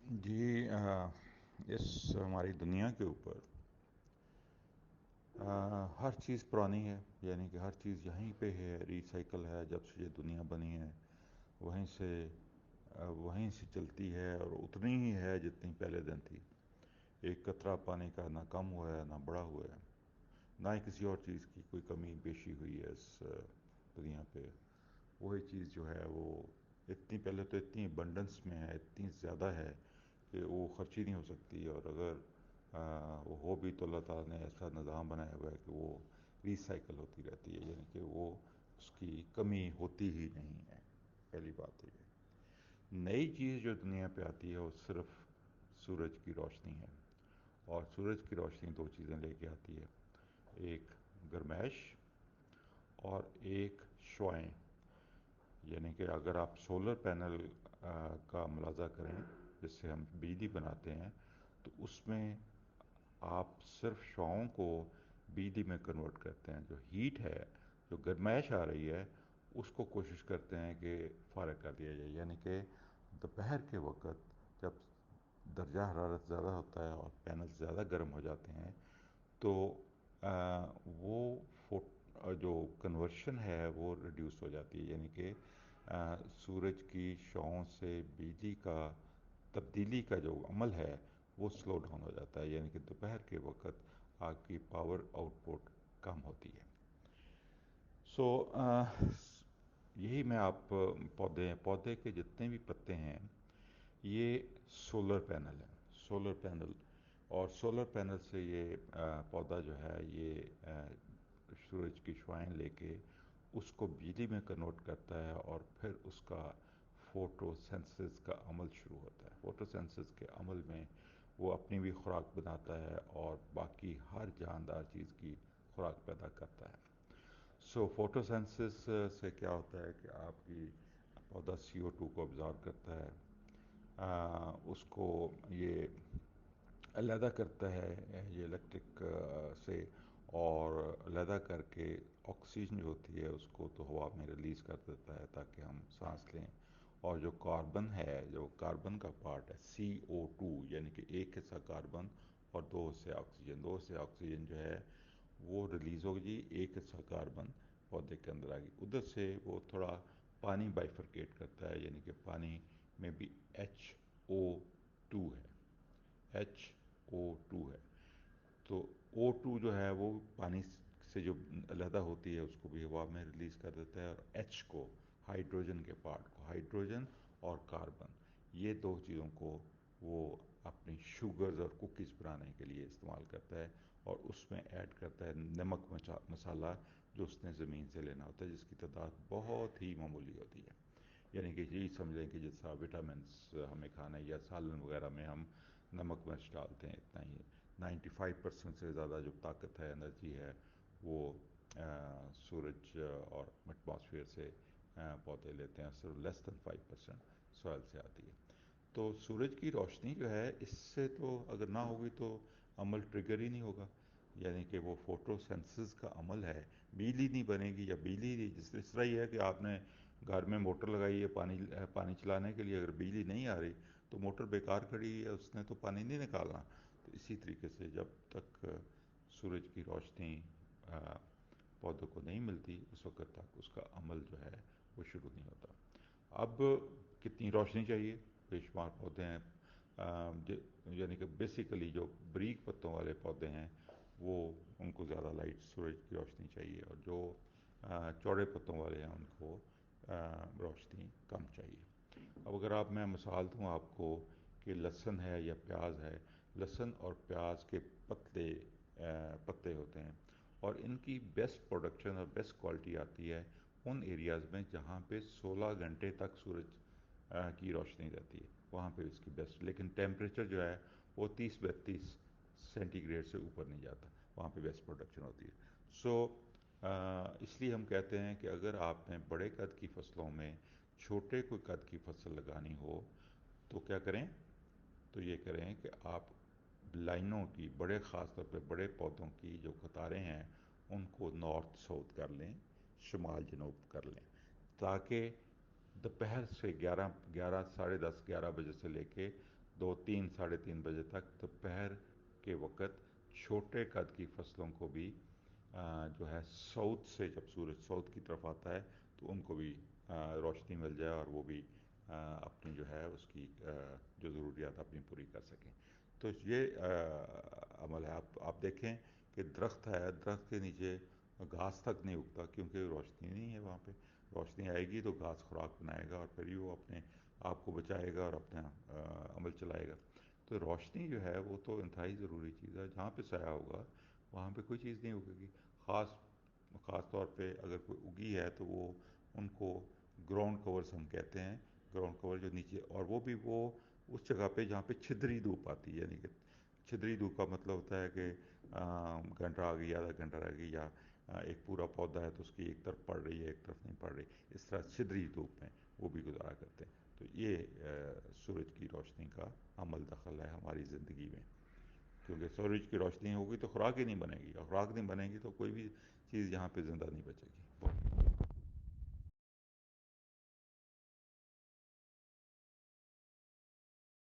جی اس ہماری دنیا کے اوپر ہر چیز پرانی ہے، یعنی کہ ہر چیز یہیں پہ ہے، ریسائیکل ہے، جب سے یہ دنیا بنی ہے وہیں سے وہیں سے چلتی ہے اور اتنی ہی ہے جتنی پہلے دن تھی۔ ایک قطرہ پانی کا نہ کم ہوا ہے نہ بڑا ہوا ہے، نہ ہی کسی اور چیز کی کوئی کمی بیشی ہوئی ہے اس دنیا پہ۔ وہی چیز جو ہے وہ اتنی پہلے تو اتنی ابنڈنس میں ہے، اتنی زیادہ ہے کہ وہ خرچی نہیں ہو سکتی، اور اگر وہ ہو بھی تو اللہ تعالیٰ نے ایسا نظام بنایا ہوا ہے کہ وہ ریسائیکل ہوتی رہتی ہے، یعنی کہ وہ اس کی کمی ہوتی ہی نہیں ہے۔ پہلی بات تو یہ نئی چیز جو دنیا پہ آتی ہے وہ صرف سورج کی روشنی ہے، اور سورج کی روشنی دو چیزیں لے کے آتی ہے، ایک گرمائش اور ایک شعاعیں۔ یعنی کہ اگر آپ سولر پینل کا ملاحظہ کریں جس سے ہم بجلی بناتے ہیں، تو اس میں آپ صرف شعاعوں کو بجلی میں کنورٹ کرتے ہیں۔ جو ہیٹ ہے، جو گرمائش آ رہی ہے، اس کو کوشش کرتے ہیں کہ فارغ کر دیا جائے، یعنی کہ دوپہر کے وقت جب درجہ حرارت زیادہ ہوتا ہے اور پینل زیادہ گرم ہو جاتے ہیں تو وہ جو کنورشن ہے وہ ریڈیوس ہو جاتی ہے، یعنی کہ سورج کی شعاعوں سے بجلی کا تبدیلی کا جو عمل ہے وہ سلو ڈاؤن ہو جاتا ہے، یعنی کہ دوپہر کے وقت آپ کی پاور آؤٹ پٹ کم ہوتی ہے۔ سو یہی میں آپ پودے کے جتنے بھی پتے ہیں یہ سولر پینل ہے، سولر پینل، اور سولر پینل سے یہ پودا جو ہے یہ سورج کی شعاعیں لے کے اس کو بجلی میں کنورٹ کرتا ہے، اور پھر اس کا فوٹو سینسز کا عمل شروع ہوتا ہے۔ فوٹو سینسز کے عمل میں وہ اپنی بھی خوراک بناتا ہے اور باقی ہر جاندار چیز کی خوراک پیدا کرتا ہے۔ سو فوٹو سینسز سے کیا ہوتا ہے کہ آپ کی پودا CO2 کو ابزارب کرتا ہے، اس کو یہ علیحدہ کرتا ہے یہ الیکٹرک سے، اور علیحدہ کر کے آکسیجن جو ہوتی ہے اس کو تو ہوا میں ریلیز کر دیتا ہے تاکہ ہم سانس لیں، اور جو کاربن ہے، جو کاربن کا پارٹ ہے CO2، یعنی کہ ایک حصہ کاربن اور دو حصے آکسیجن، دو حصے آکسیجن جو ہے وہ ریلیز ہوگی، ایک حصہ کاربن پودے کے اندر آ گئی، ادھر سے وہ تھوڑا پانی بائیفرکیٹ کرتا ہے، یعنی کہ پانی میں بھی H O2 ہے، H O2 ہے، تو O2 جو ہے وہ پانی سے جو علیحدہ ہوتی ہے اس کو بھی ہوا میں ریلیز کر دیتا ہے، اور H کو، ہائیڈروجن کے پارٹ کو، ہائیڈروجن اور کاربن، یہ دو چیزوں کو وہ اپنی شوگرز اور کوکیز بنانے کے لیے استعمال کرتا ہے، اور اس میں ایڈ کرتا ہے نمک مسالہ جو اس نے زمین سے لینا ہوتا ہے، جس کی تعداد بہت ہی معمولی ہوتی ہے، یعنی کہ یہی سمجھیں کہ جیسا وٹامنس ہمیں کھانا ہے یا سالن وغیرہ میں ہم نمک مرچ ڈالتے ہیں، اتنا ہی 95% سے زیادہ جو طاقت ہے، انرجی ہے، وہ سورج اور ایٹماسفیئر سے پودے لیتے ہیں، صرف لیس دین 5% سوائل سے آتی ہے۔ تو سورج کی روشنی جو ہے اس سے تو اگر نہ ہوگی تو عمل ٹریگر ہی نہیں ہوگا، یعنی کہ وہ فوٹو سینسز کا عمل ہے، بجلی نہیں بنے گی، یا بجلی نہیں، اس طرح ہی ہے کہ آپ نے گھر میں موٹر لگائی ہے پانی چلانے کے لیے، اگر بجلی نہیں آ رہی تو موٹر بیکار کھڑی ہے، اس نے تو پانی نہیں نکالنا۔ تو اسی طریقے سے جب تک سورج کی روشنی پودوں کو نہیں ملتی اس وقت تک اس کا عمل جو ہے وہ شروع نہیں ہوتا۔ اب کتنی روشنی چاہیے؟ بے شمار پودے ہیں، یعنی کہ بیسیکلی جو بریک پتوں والے پودے ہیں وہ ان کو زیادہ لائٹ سورج کی روشنی چاہیے، اور جو چوڑے پتوں والے ہیں ان کو روشنی کم چاہیے۔ اب اگر میں مثال دوں آپ کو کہ لہسن ہے یا پیاز ہے، لہسن اور پیاز کے پتلے پتے ہوتے ہیں، اور ان کی بیسٹ پروڈکشن اور بیسٹ کوالٹی آتی ہے ان ایریاز میں جہاں پہ 16 گھنٹے تک سورج کی روشنی رہتی ہے، وہاں پہ اس کی بیسٹ، لیکن ٹیمپریچر جو ہے وہ 30-32 سینٹی گریڈ سے اوپر نہیں جاتا، وہاں پہ بیسٹ پروڈکشن ہوتی ہے۔ سو اس لیے ہم کہتے ہیں کہ اگر آپ نے بڑے قد کی فصلوں میں چھوٹے کوئی قد کی فصل لگانی ہو تو کیا کریں؟ تو یہ کریں کہ آپ لائنوں کی، بڑے خاص طور پہ بڑے پودوں کی جو قطاریں ہیں ان کو نارتھ ساؤتھ کر لیں، شمال جنوب کر لیں، تاکہ دوپہر سے 11 11 ساڑھے 10 11 بجے سے لے کے 2 3 3:30 بجے تک دوپہر کے وقت چھوٹے قد کی فصلوں کو بھی جو ہے ساؤتھ سے جب سورج ساؤتھ کی طرف آتا ہے تو ان کو بھی روشنی مل جائے اور وہ بھی اپنی جو ہے اس کی جو ضروریات اپنی پوری کر سکیں. تو یہ عمل ہے. آپ دیکھیں کہ درخت ہے، درخت کے نیچے گھاس تک نہیں اگتا کیونکہ روشنی نہیں ہے وہاں پہ. روشنی آئے گی تو گھاس خوراک بنائے گا اور پھر ہی وہ اپنے آپ کو بچائے گا اور اپنا عمل چلائے گا. تو روشنی جو ہے وہ تو انتہائی ضروری چیز ہے. جہاں پہ سایہ ہوگا وہاں پہ کوئی چیز نہیں اگے گی. خاص خاص طور پہ اگر کوئی اگی ہے تو وہ ان کو گراؤنڈ کورس ہم کہتے ہیں. گراؤنڈ کور جو نیچے، اور وہ بھی وہ اس جگہ پہ جہاں پہ چھدری دھوپ آتی ہے. یعنی کہ چھدری دھوپ کا مطلب ہوتا ہے کہ گھنٹہ آ گئی، آدھا گھنٹہ رہ گئی، یا ایک پورا پودا ہے تو اس کی ایک طرف پڑ رہی ہے ایک طرف نہیں پڑ رہی. اس طرح چھدری دھوپ میں وہ بھی گزارا کرتے ہیں. تو یہ سورج کی روشنی کا عمل دخل ہے ہماری زندگی میں. کیونکہ سورج کی روشنی ہوگی تو خوراک ہی نہیں بنے گی، اور خوراک نہیں بنے گی تو کوئی بھی چیز یہاں پہ زندہ نہیں بچے گی.